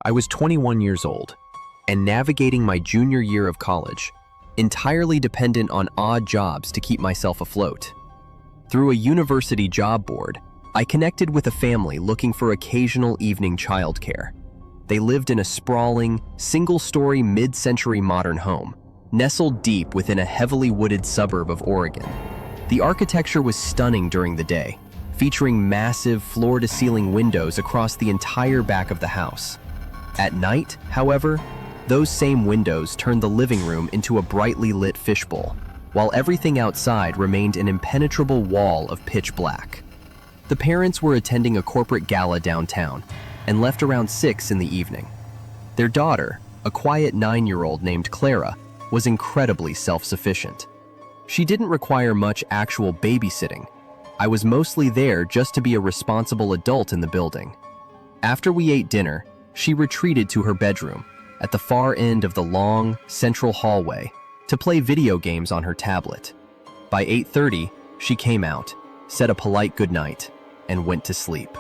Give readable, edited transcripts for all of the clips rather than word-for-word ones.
I was 21 years old and navigating my junior year of college, entirely dependent on odd jobs to keep myself afloat. Through a university job board, I connected with a family looking for occasional evening childcare. They lived in a sprawling, single-story mid-century modern home, nestled deep within a heavily wooded suburb of Oregon. The architecture was stunning during the day, featuring massive floor-to-ceiling windows across the entire back of the house. At night, however, those same windows turned the living room into a brightly lit fishbowl, while everything outside remained an impenetrable wall of pitch black. The parents were attending a corporate gala downtown and left around 6 in the evening. Their daughter, a quiet 9-year-old named Clara, was incredibly self-sufficient. She didn't require much actual babysitting. I was mostly there just to be a responsible adult in the building. After we ate dinner, she retreated to her bedroom at the far end of the long, central hallway to play video games on her tablet. By 8:30, she came out, said a polite goodnight, and went to sleep.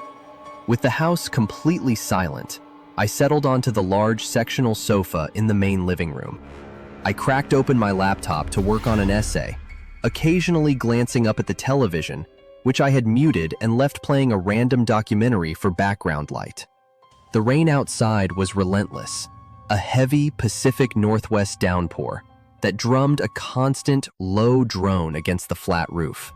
With the house completely silent, I settled onto the large sectional sofa in the main living room. I cracked open my laptop to work on an essay, occasionally glancing up at the television, which I had muted and left playing a random documentary for background light. The rain outside was relentless, a heavy Pacific Northwest downpour that drummed a constant, low drone against the flat roof.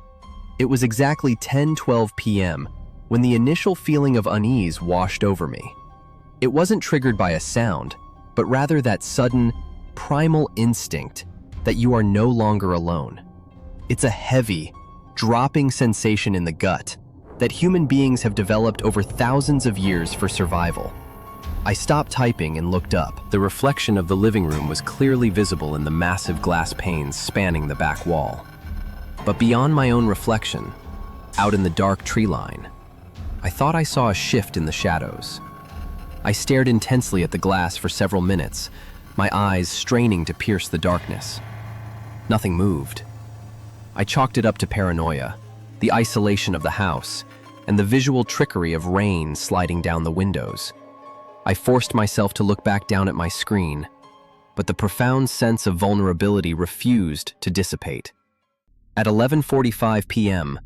It was exactly 10:12 p.m. when the initial feeling of unease washed over me. It wasn't triggered by a sound, but rather that sudden, primal instinct that you are no longer alone. It's a heavy, dropping sensation in the gut that human beings have developed over thousands of years for survival. I stopped typing and looked up. The reflection of the living room was clearly visible in the massive glass panes spanning the back wall. But beyond my own reflection, out in the dark tree line, I thought I saw a shift in the shadows. I stared intensely at the glass for several minutes, my eyes straining to pierce the darkness. Nothing moved. I chalked it up to paranoia, the isolation of the house, and the visual trickery of rain sliding down the windows. I forced myself to look back down at my screen, but the profound sense of vulnerability refused to dissipate. At 11:45 p.m.,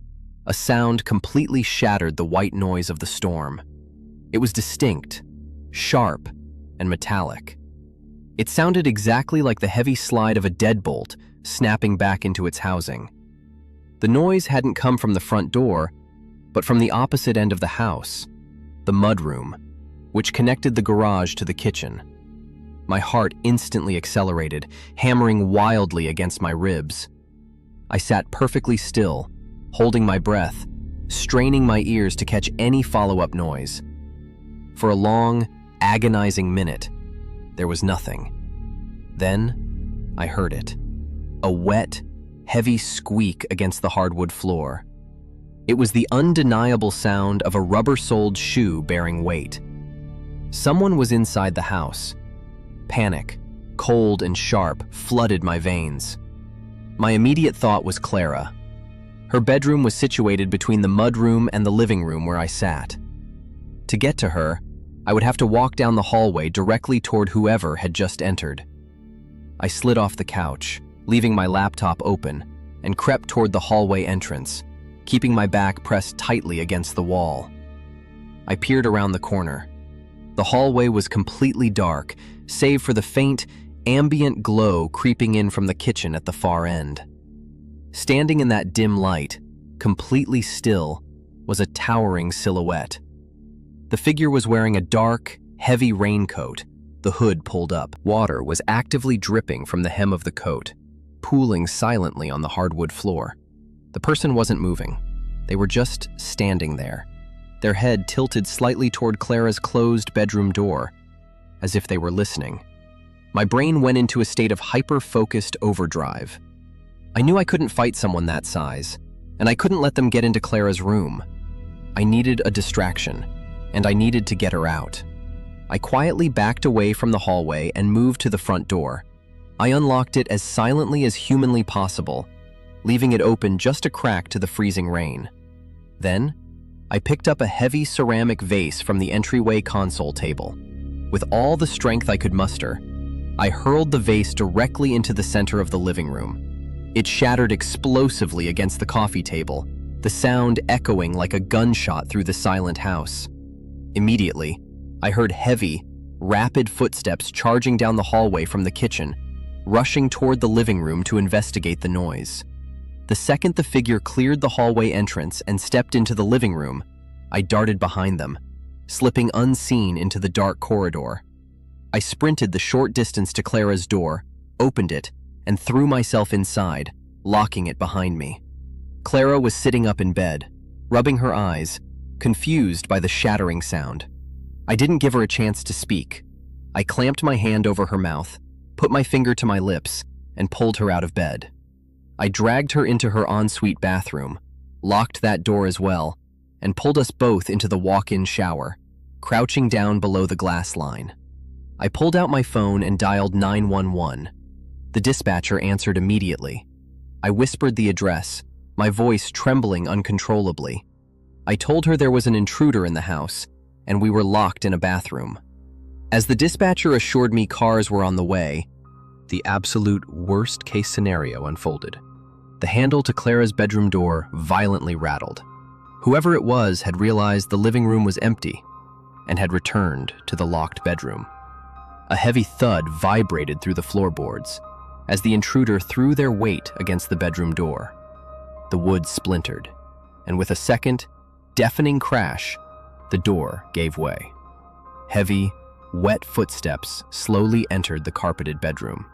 a sound completely shattered the white noise of the storm. It was distinct, sharp, and metallic. It sounded exactly like the heavy slide of a deadbolt snapping back into its housing. The noise hadn't come from the front door, but from the opposite end of the house, the mudroom, which connected the garage to the kitchen. My heart instantly accelerated, hammering wildly against my ribs. I sat perfectly still, holding my breath, straining my ears to catch any follow-up noise. For a long, agonizing minute, there was nothing. Then, I heard it. A wet, heavy squeak against the hardwood floor. It was the undeniable sound of a rubber-soled shoe bearing weight. Someone was inside the house. Panic, cold and sharp, flooded my veins. My immediate thought was Clara. Her bedroom was situated between the mudroom and the living room where I sat. To get to her, I would have to walk down the hallway directly toward whoever had just entered. I slid off the couch, leaving my laptop open, and crept toward the hallway entrance, keeping my back pressed tightly against the wall. I peered around the corner. The hallway was completely dark, save for the faint, ambient glow creeping in from the kitchen at the far end. Standing in that dim light, completely still, was a towering silhouette. The figure was wearing a dark, heavy raincoat, the hood pulled up. Water was actively dripping from the hem of the coat, pooling silently on the hardwood floor. The person wasn't moving. They were just standing there, their head tilted slightly toward Clara's closed bedroom door, as if they were listening. My brain went into a state of hyper-focused overdrive. I knew I couldn't fight someone that size, and I couldn't let them get into Clara's room. I needed a distraction, and I needed to get her out. I quietly backed away from the hallway and moved to the front door. I unlocked it as silently as humanly possible, leaving it open just a crack to the freezing rain. Then, I picked up a heavy ceramic vase from the entryway console table. With all the strength I could muster, I hurled the vase directly into the center of the living room. It shattered explosively against the coffee table, the sound echoing like a gunshot through the silent house. Immediately, I heard heavy, rapid footsteps charging down the hallway from the kitchen, rushing toward the living room to investigate the noise. The second the figure cleared the hallway entrance and stepped into the living room, I darted behind them, slipping unseen into the dark corridor. I sprinted the short distance to Clara's door, opened it, and threw myself inside, locking it behind me. Clara was sitting up in bed, rubbing her eyes, confused by the shattering sound. I didn't give her a chance to speak. I clamped my hand over her mouth, put my finger to my lips, and pulled her out of bed. I dragged her into her ensuite bathroom, locked that door as well, and pulled us both into the walk-in shower, crouching down below the glass line. I pulled out my phone and dialed 911. The dispatcher answered immediately. I whispered the address, my voice trembling uncontrollably. I told her there was an intruder in the house, and we were locked in a bathroom. As the dispatcher assured me cars were on the way, the absolute worst-case scenario unfolded. The handle to Clara's bedroom door violently rattled. Whoever it was had realized the living room was empty and had returned to the locked bedroom. A heavy thud vibrated through the floorboards as the intruder threw their weight against the bedroom door. The wood splintered, and with a second, deafening crash, the door gave way. Heavy, wet footsteps slowly entered the carpeted bedroom.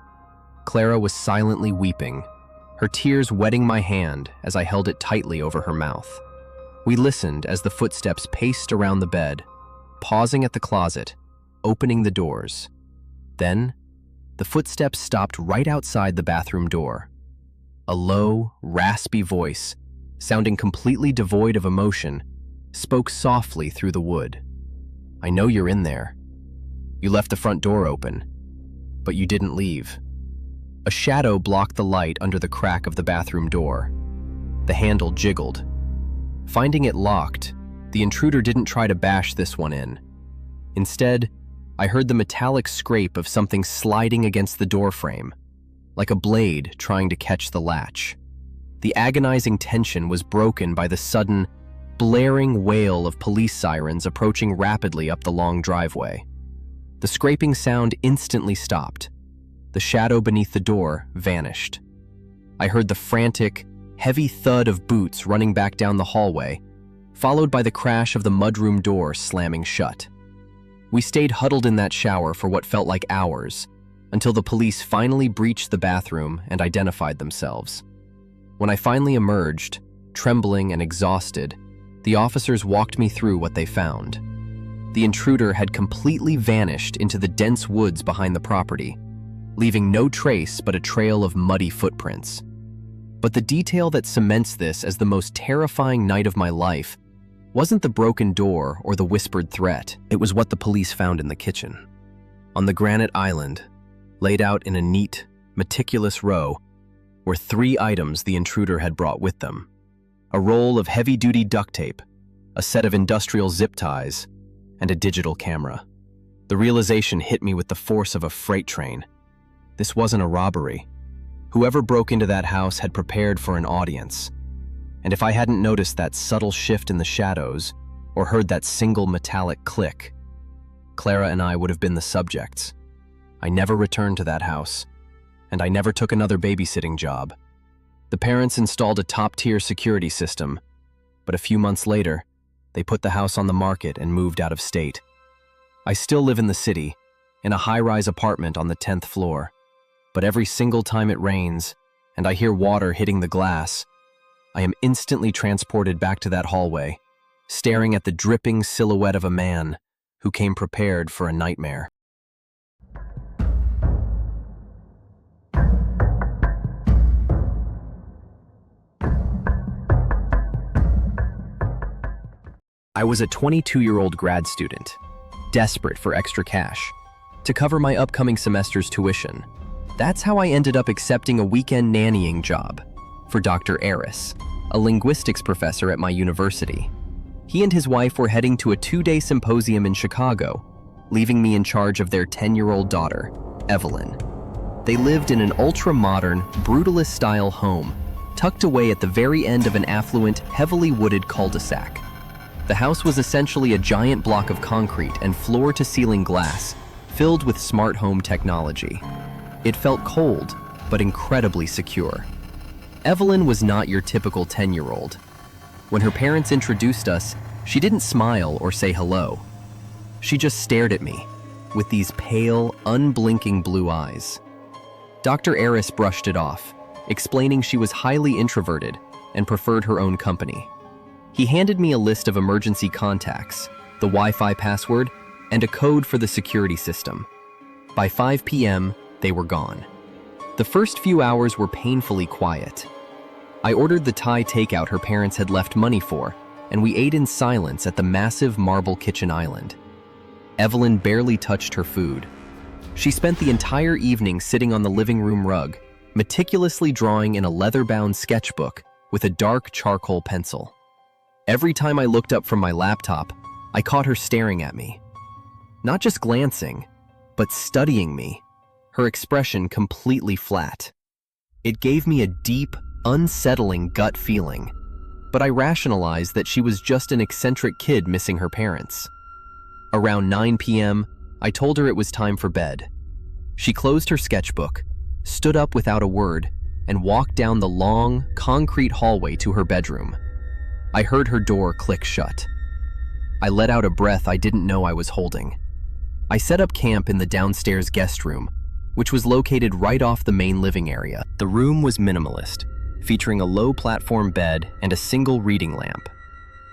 Clara was silently weeping, her tears wetting my hand as I held it tightly over her mouth. We listened as the footsteps paced around the bed, pausing at the closet, opening the doors. Then, the footsteps stopped right outside the bathroom door. A low, raspy voice, sounding completely devoid of emotion, spoke softly through the wood. "I know you're in there. You left the front door open, but you didn't leave." A shadow blocked the light under the crack of the bathroom door. The handle jiggled. Finding it locked, the intruder didn't try to bash this one in. Instead, I heard the metallic scrape of something sliding against the doorframe, like a blade trying to catch the latch. The agonizing tension was broken by the sudden, blaring wail of police sirens approaching rapidly up the long driveway. The scraping sound instantly stopped. The shadow beneath the door vanished. I heard the frantic, heavy thud of boots running back down the hallway, followed by the crash of the mudroom door slamming shut. We stayed huddled in that shower for what felt like hours, until the police finally breached the bathroom and identified themselves. When I finally emerged, trembling and exhausted, the officers walked me through what they found. The intruder had completely vanished into the dense woods behind the property, leaving no trace but a trail of muddy footprints. But the detail that cements this as the most terrifying night of my life wasn't the broken door or the whispered threat. It was what the police found in the kitchen. On the granite island, laid out in a neat, meticulous row, were 3 items the intruder had brought with them: a roll of heavy-duty duct tape, a set of industrial zip ties, and a digital camera. The realization hit me with the force of a freight train. This wasn't a robbery. Whoever broke into that house had prepared for an audience. And if I hadn't noticed that subtle shift in the shadows, or heard that single metallic click, Clara and I would have been the subjects. I never returned to that house, and I never took another babysitting job. The parents installed a top-tier security system, but a few months later, they put the house on the market and moved out of state. I still live in the city, in a high-rise apartment on the 10th floor, but every single time it rains, and I hear water hitting the glass, I am instantly transported back to that hallway, staring at the dripping silhouette of a man who came prepared for a nightmare. I was a 22-year-old grad student, desperate for extra cash to cover my upcoming semester's tuition. That's how I ended up accepting a weekend nannying job for Dr. Aris, a linguistics professor at my university. He and his wife were heading to a 2-day symposium in Chicago, leaving me in charge of their 10-year-old daughter, Evelyn. They lived in an ultra-modern, brutalist-style home, tucked away at the very end of an affluent, heavily wooded cul-de-sac. The house was essentially a giant block of concrete and floor-to-ceiling glass, filled with smart home technology. It felt cold, but incredibly secure. Evelyn was not your typical 10-year-old. When her parents introduced us, she didn't smile or say hello. She just stared at me, with these pale, unblinking blue eyes. Dr. Eris brushed it off, explaining she was highly introverted and preferred her own company. He handed me a list of emergency contacts, the Wi-Fi password, and a code for the security system. By 5 p.m., they were gone. The first few hours were painfully quiet. I ordered the Thai takeout her parents had left money for, and we ate in silence at the massive marble kitchen island. Evelyn barely touched her food. She spent the entire evening sitting on the living room rug, meticulously drawing in a leather-bound sketchbook with a dark charcoal pencil. Every time I looked up from my laptop, I caught her staring at me. Not just glancing, but studying me, her expression completely flat. It gave me a deep, unsettling gut feeling, but I rationalized that she was just an eccentric kid missing her parents. Around 9 p.m., I told her it was time for bed. She closed her sketchbook, stood up without a word, and walked down the long, concrete hallway to her bedroom. I heard her door click shut. I let out a breath I didn't know I was holding. I set up camp in the downstairs guest room, which was located right off the main living area. The room was minimalist, featuring a low platform bed and a single reading lamp.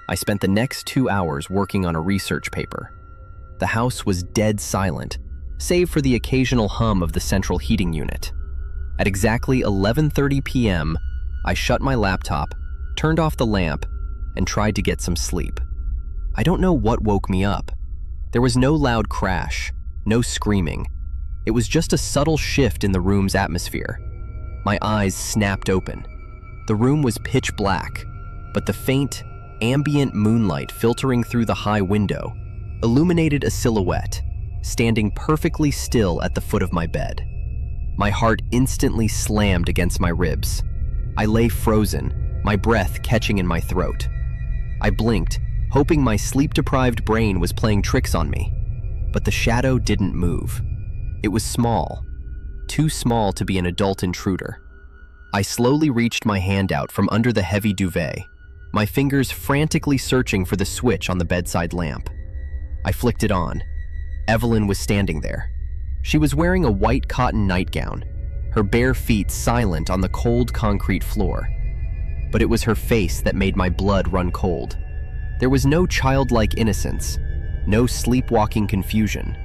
I spent the next 2 hours working on a research paper. The house was dead silent, save for the occasional hum of the central heating unit. At exactly 11:30 p.m., I shut my laptop, turned off the lamp, and tried to get some sleep. I don't know what woke me up. There was no loud crash, no screaming. It was just a subtle shift in the room's atmosphere. My eyes snapped open. The room was pitch black, but the faint, ambient moonlight filtering through the high window illuminated a silhouette, standing perfectly still at the foot of my bed. My heart instantly slammed against my ribs. I lay frozen, my breath catching in my throat. I blinked, hoping my sleep-deprived brain was playing tricks on me. But the shadow didn't move. It was small, too small to be an adult intruder. I slowly reached my hand out from under the heavy duvet, my fingers frantically searching for the switch on the bedside lamp. I flicked it on. Evelyn was standing there. She was wearing a white cotton nightgown, her bare feet silent on the cold concrete floor. But it was her face that made my blood run cold. There was no childlike innocence, no sleepwalking confusion.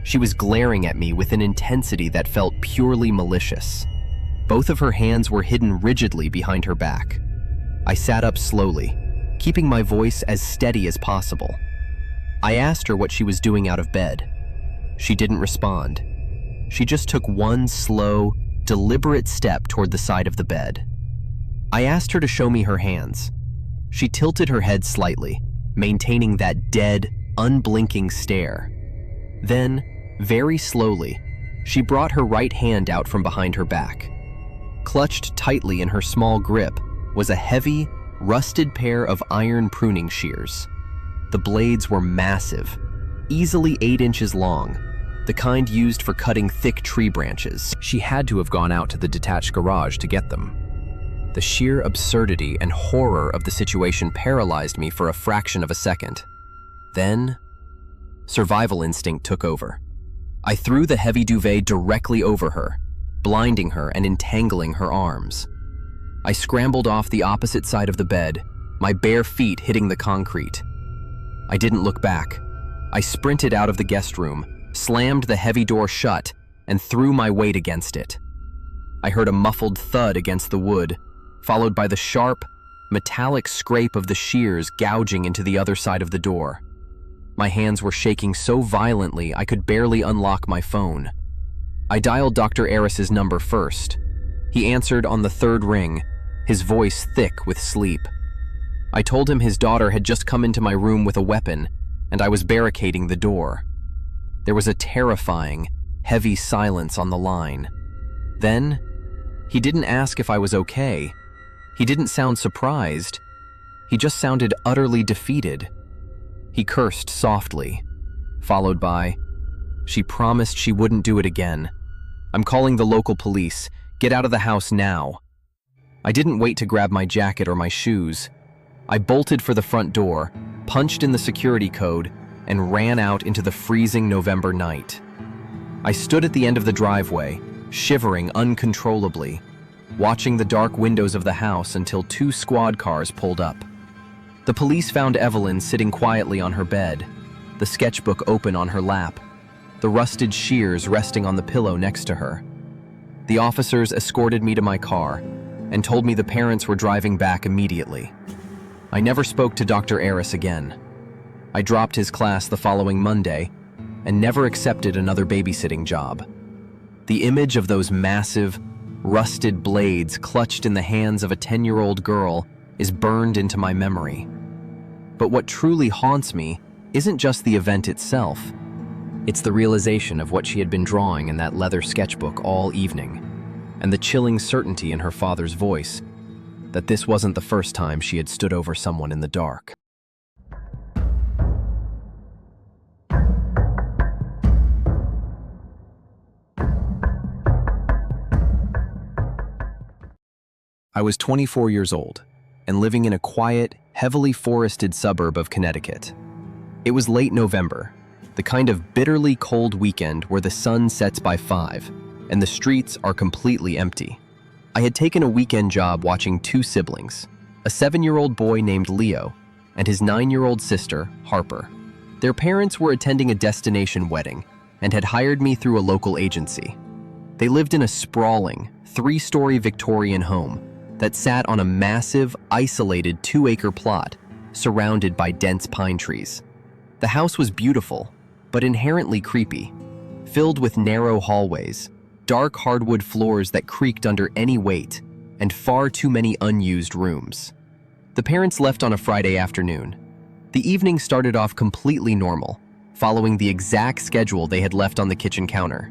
She was glaring at me with an intensity that felt purely malicious. Both of her hands were hidden rigidly behind her back. I sat up slowly, keeping my voice as steady as possible. I asked her what she was doing out of bed. She didn't respond. She just took one slow, deliberate step toward the side of the bed. I asked her to show me her hands. She tilted her head slightly, maintaining that dead, unblinking stare. Then, very slowly, she brought her right hand out from behind her back. Clutched tightly in her small grip was a heavy, rusted pair of iron pruning shears. The blades were massive, easily 8 inches long, the kind used for cutting thick tree branches. She had to have gone out to the detached garage to get them. The sheer absurdity and horror of the situation paralyzed me for a fraction of a second. Then, survival instinct took over. I threw the heavy duvet directly over her, blinding her and entangling her arms. I scrambled off the opposite side of the bed, my bare feet hitting the concrete. I didn't look back. I sprinted out of the guest room, slammed the heavy door shut, and threw my weight against it. I heard a muffled thud against the wood, followed by the sharp, metallic scrape of the shears gouging into the other side of the door. My hands were shaking so violently I could barely unlock my phone. I dialed Dr. Eris's number first. He answered on the 3rd ring, his voice thick with sleep. I told him his daughter had just come into my room with a weapon, and I was barricading the door. There was a terrifying, heavy silence on the line. Then, he didn't ask if I was okay. He didn't sound surprised. He just sounded utterly defeated. He cursed softly, followed by, "She promised she wouldn't do it again. I'm calling the local police. Get out of the house now." I didn't wait to grab my jacket or my shoes. I bolted for the front door, punched in the security code, and ran out into the freezing November night. I stood at the end of the driveway, shivering uncontrollably, watching the dark windows of the house until 2 squad cars pulled up. The police found Evelyn sitting quietly on her bed, the sketchbook open on her lap, the rusted shears resting on the pillow next to her. The officers escorted me to my car and told me the parents were driving back immediately. I never spoke to Dr. Aris again. I dropped his class the following Monday and never accepted another babysitting job. The image of those massive, rusted blades clutched in the hands of a 10-year-old girl is burned into my memory. But what truly haunts me isn't just the event itself. It's the realization of what she had been drawing in that leather sketchbook all evening, and the chilling certainty in her father's voice that this wasn't the first time she had stood over someone in the dark. I was 24 years old and living in a quiet, heavily forested suburb of Connecticut. It was late November, the kind of bitterly cold weekend where the sun sets by 5 and the streets are completely empty. I had taken a weekend job watching 2 siblings, a 7-year-old boy named Leo and his 9-year-old sister, Harper. Their parents were attending a destination wedding and had hired me through a local agency. They lived in a sprawling, 3-story Victorian home that sat on a massive, isolated 2-acre plot surrounded by dense pine trees. The house was beautiful, but inherently creepy, filled with narrow hallways, dark hardwood floors that creaked under any weight, and far too many unused rooms. The parents left on a Friday afternoon. The evening started off completely normal, following the exact schedule they had left on the kitchen counter.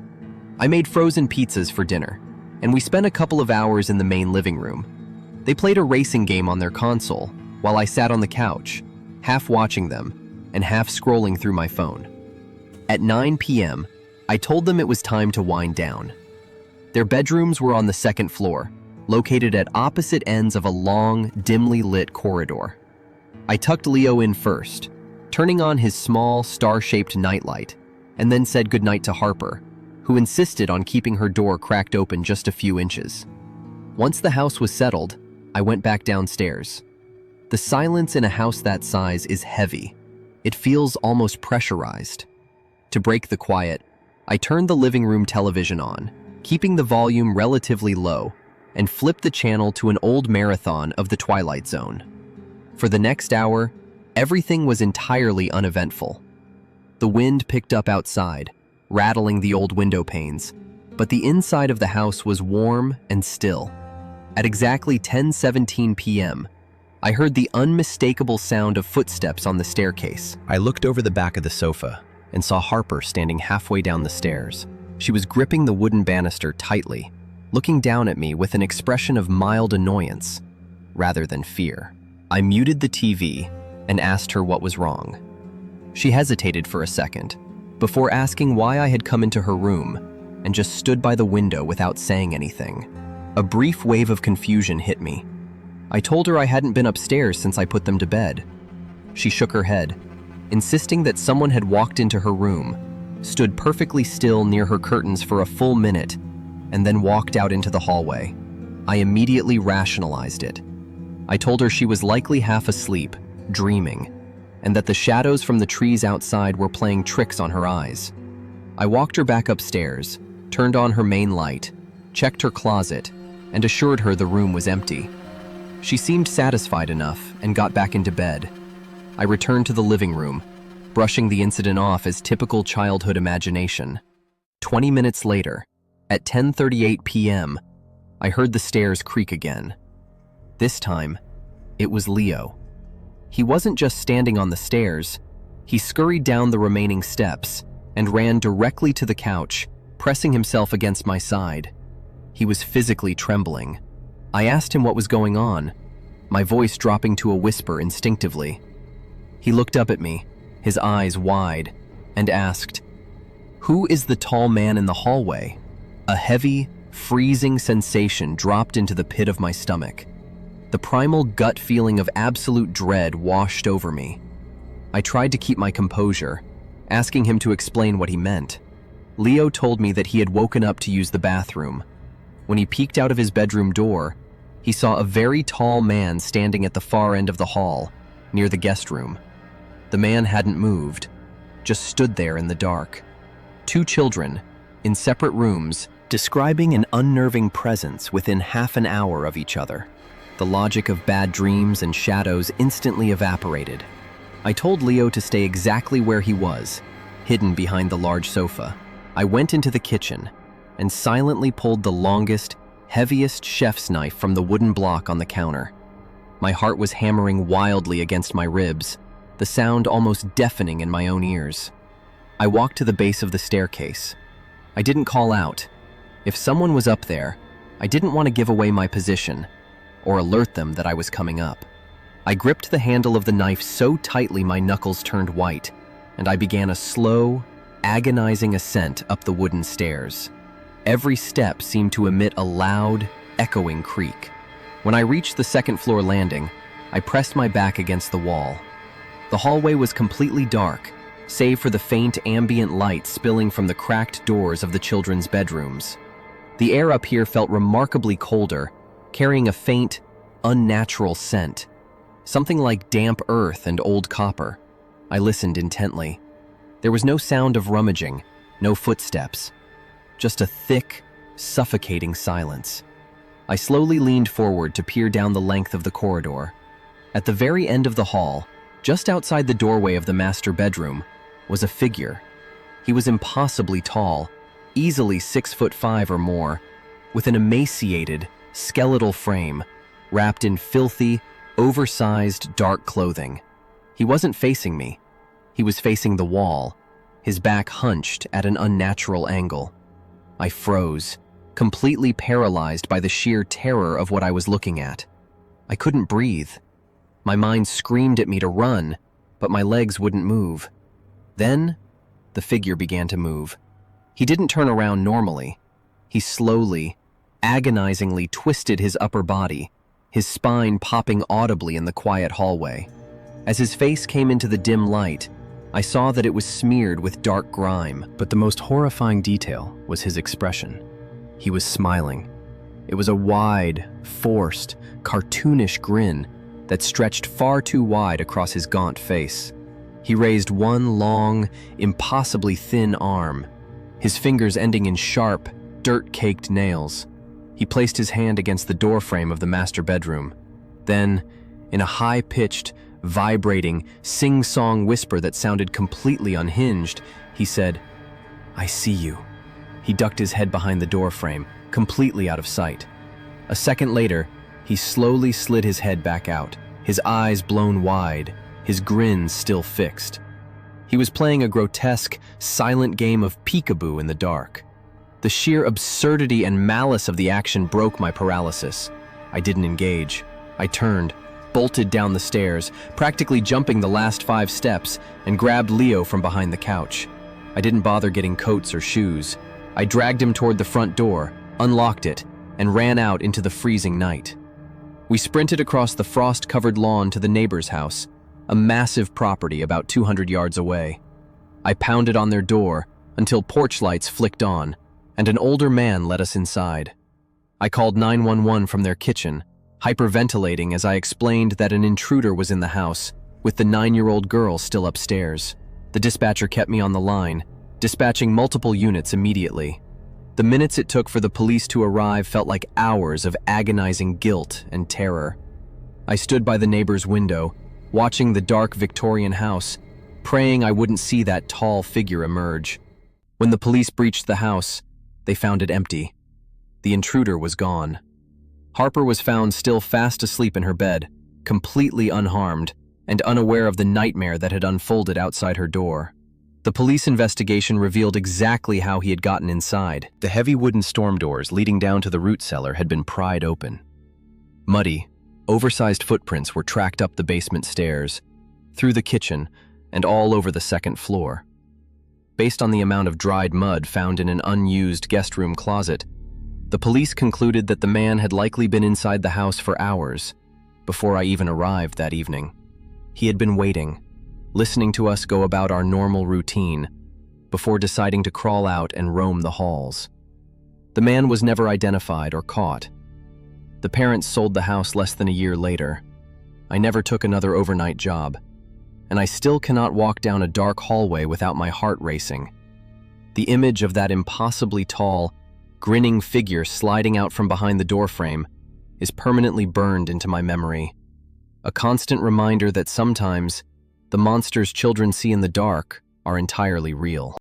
I made frozen pizzas for dinner, and we spent a couple of hours in the main living room. They played a racing game on their console, while I sat on the couch, half watching them and half scrolling through my phone. At 9 p.m., I told them it was time to wind down. Their bedrooms were on the 2nd floor, located at opposite ends of a long, dimly lit corridor. I tucked Leo in first, turning on his small, star-shaped nightlight, and then said goodnight to Harper, who insisted on keeping her door cracked open just a few inches. Once the house was settled, I went back downstairs. The silence in a house that size is heavy. It feels almost pressurized. To break the quiet, I turned the living room television on, keeping the volume relatively low, and flipped the channel to an old marathon of The Twilight Zone. For the next hour, everything was entirely uneventful. The wind picked up outside, rattling the old window panes, but the inside of the house was warm and still. At exactly 10:17 p.m., I heard the unmistakable sound of footsteps on the staircase. I looked over the back of the sofa and saw Harper standing halfway down the stairs. She was gripping the wooden banister tightly, looking down at me with an expression of mild annoyance rather than fear. I muted the TV and asked her what was wrong. She hesitated for a second before asking why I had come into her room and just stood by the window without saying anything. A brief wave of confusion hit me. I told her I hadn't been upstairs since I put them to bed. She shook her head, insisting that someone had walked into her room, stood perfectly still near her curtains for a full minute, and then walked out into the hallway. I immediately rationalized it. I told her she was likely half asleep, dreaming, and that the shadows from the trees outside were playing tricks on her eyes. I walked her back upstairs, turned on her main light, checked her closet, and assured her the room was empty. She seemed satisfied enough and got back into bed. I returned to the living room, brushing the incident off as typical childhood imagination. 20 minutes later, at 10:38 p.m., I heard the stairs creak again. This time, it was Leo. He wasn't just standing on the stairs. He scurried down the remaining steps, and ran directly to the couch, pressing himself against my side. He was physically trembling. I asked him what was going on, my voice dropping to a whisper instinctively. He looked up at me, his eyes wide, and asked, "Who is the tall man in the hallway?" A heavy, freezing sensation dropped into the pit of my stomach. The primal gut feeling of absolute dread washed over me. I tried to keep my composure, asking him to explain what he meant. Leo told me that he had woken up to use the bathroom. When he peeked out of his bedroom door, he saw a very tall man standing at the far end of the hall, near the guest room. The man hadn't moved, just stood there in the dark. Two children, in separate rooms, describing an unnerving presence within half an hour of each other. The logic of bad dreams and shadows instantly evaporated. I told Leo to stay exactly where he was, hidden behind the large sofa. I went into the kitchen and silently pulled the longest, heaviest chef's knife from the wooden block on the counter. My heart was hammering wildly against my ribs, the sound almost deafening in my own ears. I walked to the base of the staircase. I didn't call out. If someone was up there, I didn't want to give away my position or alert them that I was coming up. I gripped the handle of the knife so tightly my knuckles turned white, and I began a slow, agonizing ascent up the wooden stairs. Every step seemed to emit a loud, echoing creak. When I reached the second-floor landing, I pressed my back against the wall. The hallway was completely dark, save for the faint ambient light spilling from the cracked doors of the children's bedrooms. The air up here felt remarkably colder, carrying a faint, unnatural scent, something like damp earth and old copper. I listened intently. There was no sound of rummaging, no footsteps, just a thick, suffocating silence. I slowly leaned forward to peer down the length of the corridor. At the very end of the hall, just outside the doorway of the master bedroom, was a figure. He was impossibly tall, easily 6'5" or more, with an emaciated, skeletal frame, wrapped in filthy, oversized, dark clothing. He wasn't facing me. He was facing the wall, his back hunched at an unnatural angle. I froze, completely paralyzed by the sheer terror of what I was looking at. I couldn't breathe. My mind screamed at me to run, but my legs wouldn't move. Then, the figure began to move. He didn't turn around normally. He slowly, agonizingly twisted his upper body, his spine popping audibly in the quiet hallway. As his face came into the dim light, I saw that it was smeared with dark grime, but the most horrifying detail was his expression. He was smiling. It was a wide, forced, cartoonish grin that stretched far too wide across his gaunt face. He raised one long, impossibly thin arm, his fingers ending in sharp, dirt-caked nails. He placed his hand against the doorframe of the master bedroom. Then, in a high-pitched, vibrating, sing-song whisper that sounded completely unhinged, he said, "I see you." He ducked his head behind the doorframe, completely out of sight. A second later, he slowly slid his head back out, his eyes blown wide, his grin still fixed. He was playing a grotesque, silent game of peekaboo in the dark. The sheer absurdity and malice of the action broke my paralysis. I didn't engage. I turned, bolted down the stairs, practically jumping the last 5 steps, and grabbed Leo from behind the couch. I didn't bother getting coats or shoes. I dragged him toward the front door, unlocked it, and ran out into the freezing night. We sprinted across the frost-covered lawn to the neighbor's house, a massive property about 200 yards away. I pounded on their door until porch lights flicked on, and an older man let us inside. I called 911 from their kitchen, hyperventilating as I explained that an intruder was in the house, with the 9-year-old girl still upstairs. The dispatcher kept me on the line, dispatching multiple units immediately. The minutes it took for the police to arrive felt like hours of agonizing guilt and terror. I stood by the neighbor's window, watching the dark Victorian house, praying I wouldn't see that tall figure emerge. When the police breached the house, they found it empty. The intruder was gone. Harper was found still fast asleep in her bed, completely unharmed and unaware of the nightmare that had unfolded outside her door. The police investigation revealed exactly how he had gotten inside. The heavy wooden storm doors leading down to the root cellar had been pried open. Muddy, oversized footprints were tracked up the basement stairs, through the kitchen, and all over the second floor. Based on the amount of dried mud found in an unused guest room closet, the police concluded that the man had likely been inside the house for hours before I even arrived that evening. He had been waiting, listening to us go about our normal routine, before deciding to crawl out and roam the halls. The man was never identified or caught. The parents sold the house less than a year later. I never took another overnight job, and I still cannot walk down a dark hallway without my heart racing. The image of that impossibly tall, grinning figure sliding out from behind the doorframe is permanently burned into my memory, a constant reminder that sometimes the monsters children see in the dark are entirely real.